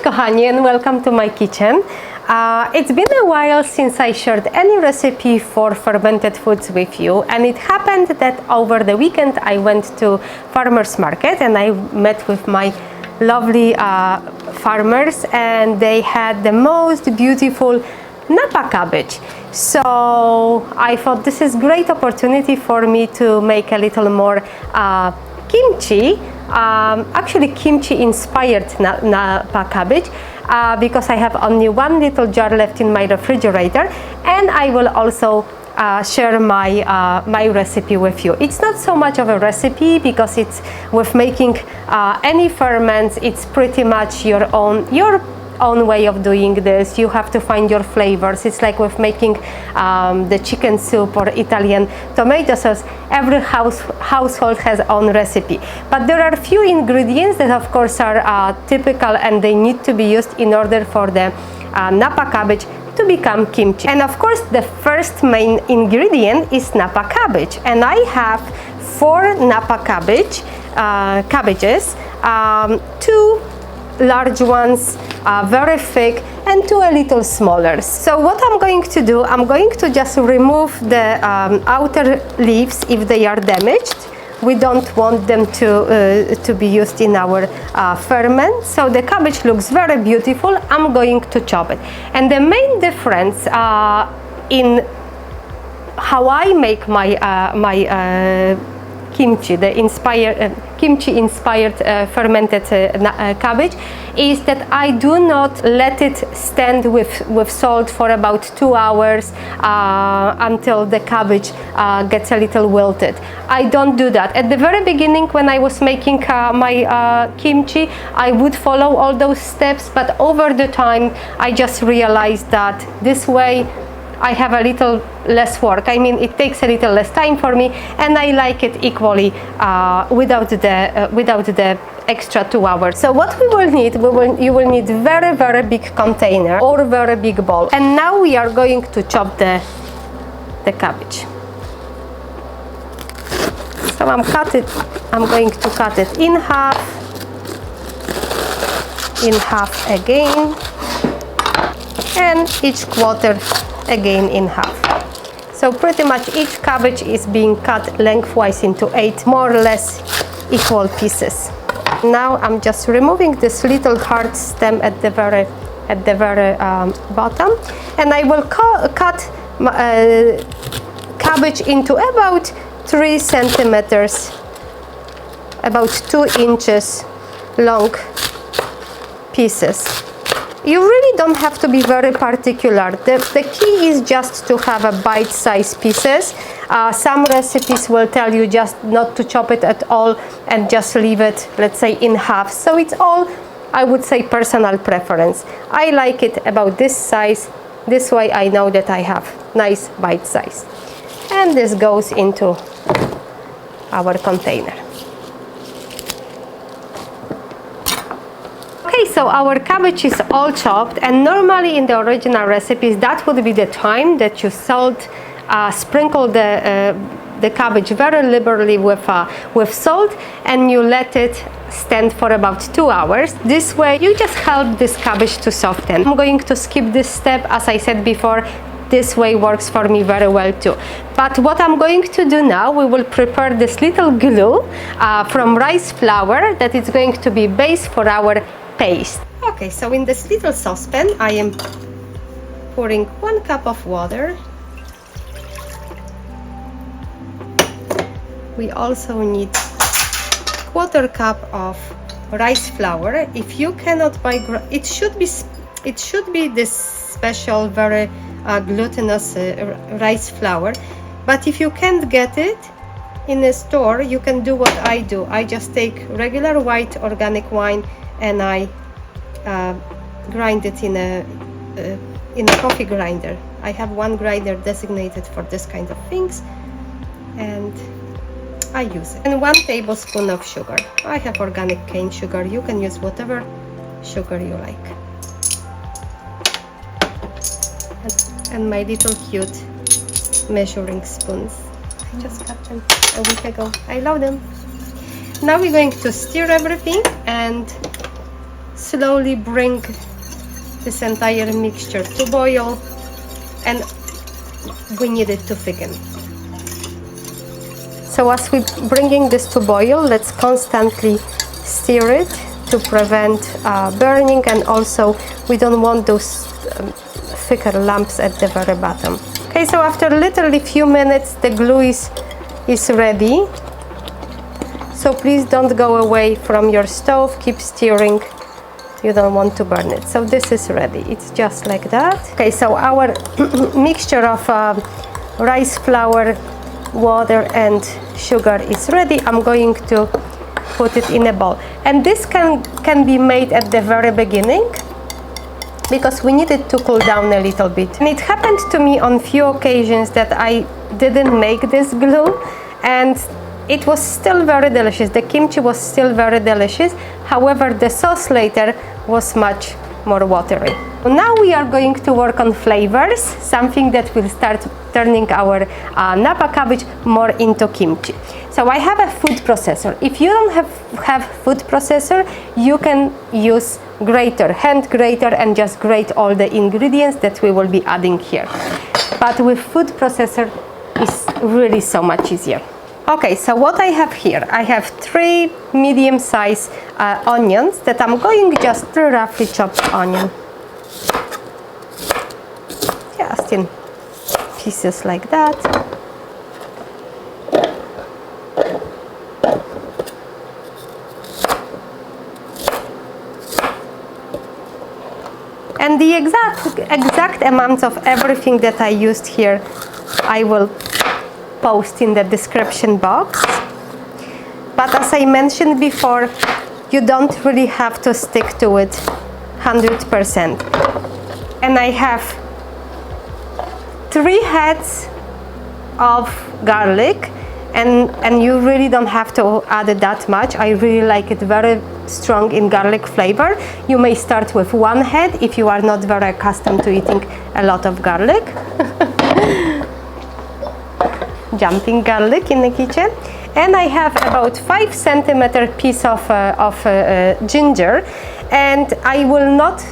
kochani, and welcome to my kitchen. It's been a while since I shared any recipe for fermented foods with you, and it happened that over the weekend I went to farmers market and I met with my lovely farmers, and they had the most beautiful Napa cabbage. So I thought this is great opportunity for me to make a little more kimchi, actually kimchi inspired Napa cabbage, because I have only one little jar left in my refrigerator, and I will also share my recipe with you. It's not so much of a recipe because it's with making any ferments. It's pretty much your own way of doing this. You have to find your flavors. It's like with making the chicken soup or Italian tomato sauce. Every household has own recipe, but there are few ingredients that of course are typical and they need to be used in order for the Napa cabbage to become kimchi. And of course the first main ingredient is Napa cabbage, and I have 4 Napa cabbages, 2 large ones, very thick, and 2 a little smaller. So what I'm going to do, I'm going to just remove the outer leaves if they are damaged. We don't want them to be used in our ferment. So the cabbage looks very beautiful. I'm going to chop it. And the main difference in how I make my kimchi, the kimchi inspired fermented cabbage, is that I do not let it stand with salt for about 2 hours until the cabbage gets a little wilted. I don't do that. At the very beginning, when I was making my kimchi, I would follow all those steps, but over the time I just realized that this way I have a little less work. I mean, it takes a little less time for me, and I like it equally without the extra 2 hours. So what we will need, you will need very big container or very big bowl. And now we are going to chop the cabbage. So I'm going to cut it in half again, and each quarter again in half. So pretty much each cabbage is being cut lengthwise into 8 more or less equal pieces. Now I'm just removing this little hard stem at the very bottom, and I will cut cabbage into about 3 centimeters, about 2 inches long pieces. You really don't have to be very particular. The key is just to have a bite-sized pieces. Some recipes will tell you just not to chop it at all and just leave it, let's say, in half. So it's all, I would say, personal preference. I like it about this size. This way I know that I have nice bite size. And this goes into our container. So our cabbage is all chopped, and normally in the original recipes that would be the time that you sprinkle the cabbage very liberally with salt, and you let it stand for about 2 hours. This way you just help this cabbage to soften. I'm going to skip this step. As I said before, this way works for me very well too. But what I'm going to do now, we will prepare this little glue from rice flour that is going to be base for our paste. Okay, so in this little saucepan I am pouring 1 cup of water. We also need 1/4 cup of rice flour. If you cannot buy, it should be this special very glutinous rice flour, but if you can't get it in a store, you can do what I do. I just take regular white organic wine and I grind it in a coffee grinder. I have one grinder designated for this kind of things, and I use it. And 1 tablespoon of sugar. I have organic cane sugar. You can use whatever sugar you like. And my little cute measuring spoons. I just got them a week ago. I love them. Now we're going to stir everything and slowly bring this entire mixture to boil, and we need it to thicken. So as we're bringing this to boil, let's constantly stir it to prevent burning, and also we don't want those thicker lumps at the very bottom. Okay, so after literally few minutes, the glue is ready. So please don't go away from your stove, keep stirring. You don't want to burn it. So this is ready. It's just like that. Okay, so our mixture of rice flour, water and sugar is ready. I'm going to put it in a bowl. And this can be made at the very beginning, because we need it to cool down a little bit. And it happened to me on few occasions that I didn't make this glue, and it was still very delicious. The kimchi was still very delicious. However, the sauce later was much more watery. Now we are going to work on flavors, something that will start turning our Napa cabbage more into kimchi. So I have a food processor. If you don't have food processor, you can use grater, hand grater, and just grate all the ingredients that we will be adding here. But with food processor, it's really so much easier. Okay, so what I have here, I have 3 medium-sized onions that I'm going just to roughly chop onion. Just in pieces like that. And the exact amounts of everything that I used here, I will post in the description box. But as I mentioned before, you don't really have to stick to it 100%. And I have 3 heads of garlic, and you really don't have to add it that much. I really like it very strong in garlic flavor. You may start with 1 head if you are not very accustomed to eating a lot of garlic. Jumping garlic in the kitchen. And I have about 5 centimeter piece of ginger, and I will not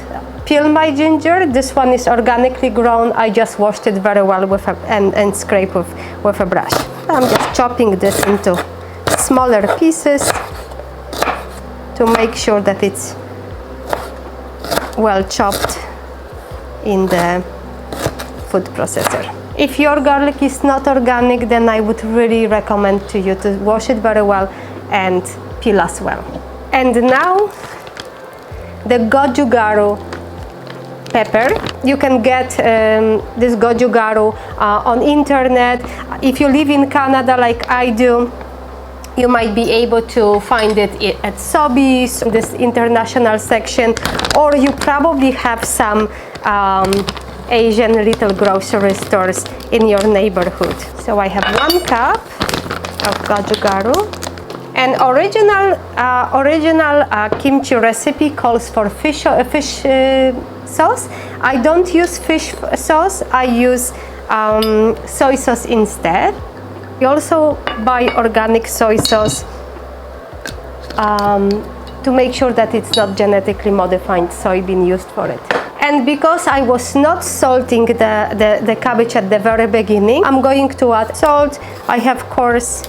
peel my ginger. This one is organically grown. I just washed it very well with and scrape with a brush. I'm just chopping this into smaller pieces to make sure that it's well chopped in the food processor. If your garlic is not organic, then I would really recommend to you to wash it very well and peel as well. And now the Gochugaru pepper. You can get this Gochugaru on internet. If you live in Canada like I do, you might be able to find it at Sobeys, this international section, or you probably have some Asian little grocery stores in your neighborhood. So I have 1 cup of Gochugaru. An original kimchi recipe calls for fish sauce. I don't use fish sauce. I use soy sauce instead. You also buy organic soy sauce to make sure that it's not genetically modified soybean used for it. And because I was not salting the cabbage at the very beginning, I'm going to add salt. I have coarse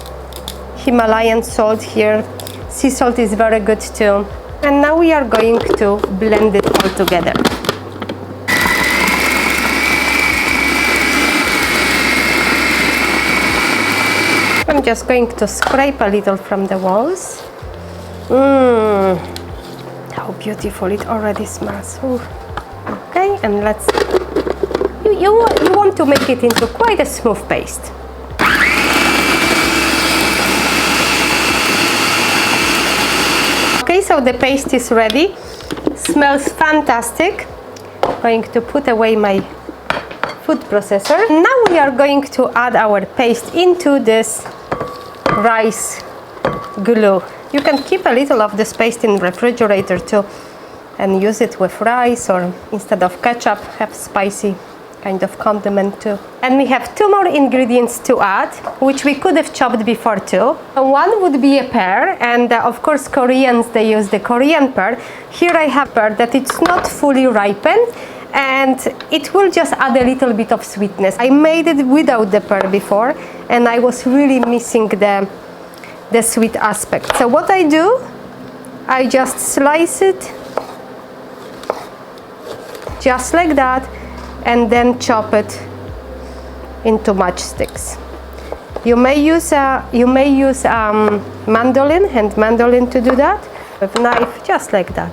Himalayan salt here. Sea salt is very good too. And now we are going to blend it all together. I'm just going to scrape a little from the walls. How beautiful it already smells. Ooh. Okay, and let's, you want to make it into quite a smooth paste. Okay, so the paste is ready. Smells fantastic. I'm going to put away my food processor. Now we are going to add our paste into this rice glue. You can keep a little of this paste in the refrigerator too, and use it with rice, or instead of ketchup, have spicy kind of condiment too. And we have 2 more ingredients to add, which we could have chopped before too. One would be a pear, and of course Koreans, they use the Korean pear. Here I have pear that it's not fully ripened, and it will just add a little bit of sweetness. I made it without the pear before, and I was really missing the sweet aspect. So what I do, I just slice it just like that, and then chop it into matchsticks. You may use mandolin, hand mandolin to do that, with knife, just like that.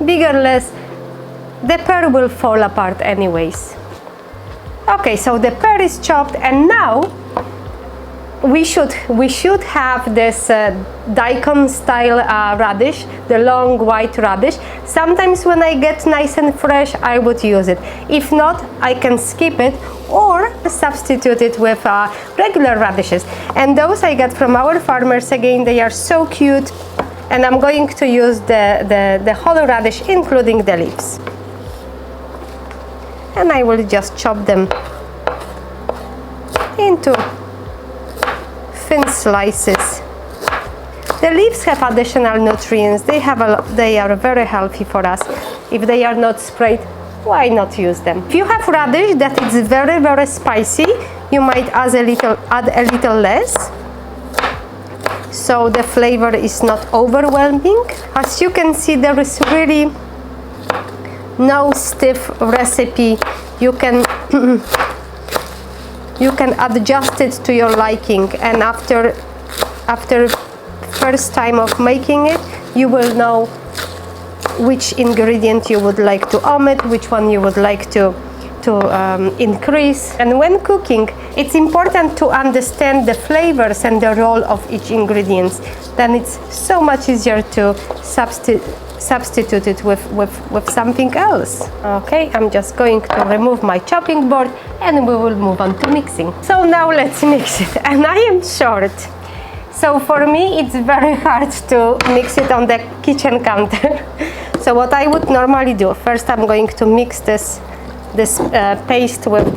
Big or less, the pear will fall apart anyways. Okay, so the pear is chopped, and now we should have this daikon style radish, the long white radish. Sometimes when I get nice and fresh, I would use it. If not, I can skip it or substitute it with regular radishes. And those I got from our farmers. Again, they are so cute. And I'm going to use the whole radish, including the leaves. And I will just chop them into thin slices. The leaves have additional nutrients. They are very healthy for us. If they are not sprayed, why not use them? If you have radish that is very, very spicy, you might add a little less, so the flavor is not overwhelming. As you can see, there is really no stiff recipe. You can you can adjust it to your liking, and after first time of making it, you will know which ingredient you would like to omit, which one you would like to increase. And when cooking, it's important to understand the flavors and the role of each ingredient. Then it's so much easier to substitute it with something else. Okay, I'm just going to remove my chopping board, and we will move on to mixing. So now let's mix it. And I am short, so for me it's very hard to mix it on the kitchen counter. So what I would normally do, first I'm going to mix this paste with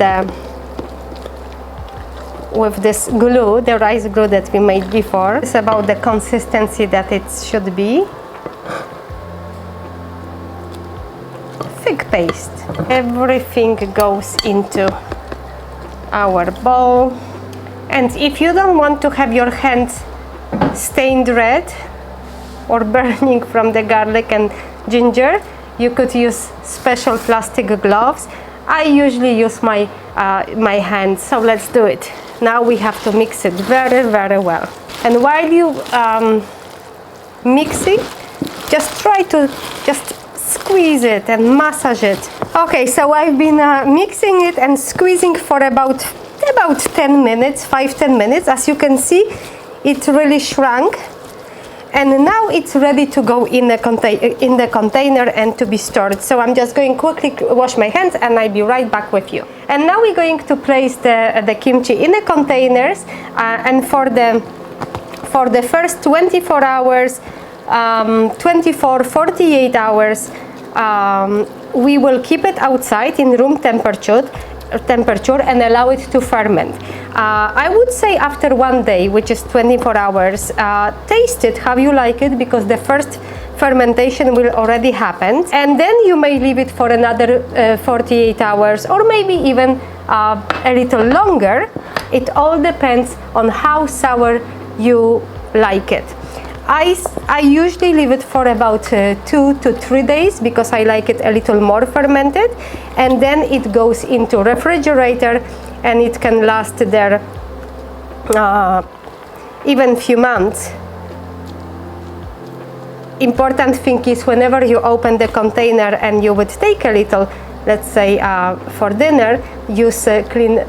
this glue, the rice glue that we made before. It's about the consistency that it should be. Thick paste. Everything goes into our bowl. And if you don't want to have your hands stained red or burning from the garlic and ginger, you could use special plastic gloves. I usually use my hands, so let's do it. Now we have to mix it very, very well. And while you mixing, just try to squeeze it and massage it. Okay, so I've been mixing it and squeezing for about 10 minutes, 5-10 minutes. As you can see, it really shrunk. And now it's ready to go in the container and to be stored. So I'm just going quickly wash my hands, and I'll be right back with you. And now we're going to place the kimchi in the containers, and for the first 24 hours, 48 hours, we will keep it outside in room temperature and allow it to ferment. I would say after 1 day, which is 24 hours, taste it how you like it, because the first fermentation will already happen, and then you may leave it for another 48 hours or maybe even a little longer. It all depends on how sour you like it. I usually leave it for about 2 to 3 days because I like it a little more fermented, and then it goes into refrigerator and it can last there even few months. Important thing is, whenever you open the container and you would take a little, let's say for dinner, use clean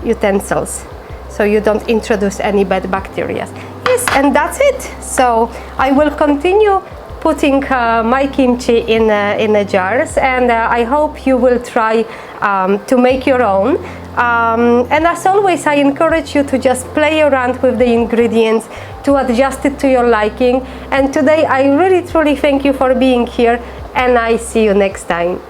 utensils so you don't introduce any bad bacteria. Yes, and that's it. So I will continue putting my kimchi in jars, and I hope you will try to make your own. And as always, I encourage you to just play around with the ingredients, to adjust it to your liking. And today I really truly thank you for being here, and I see you next time.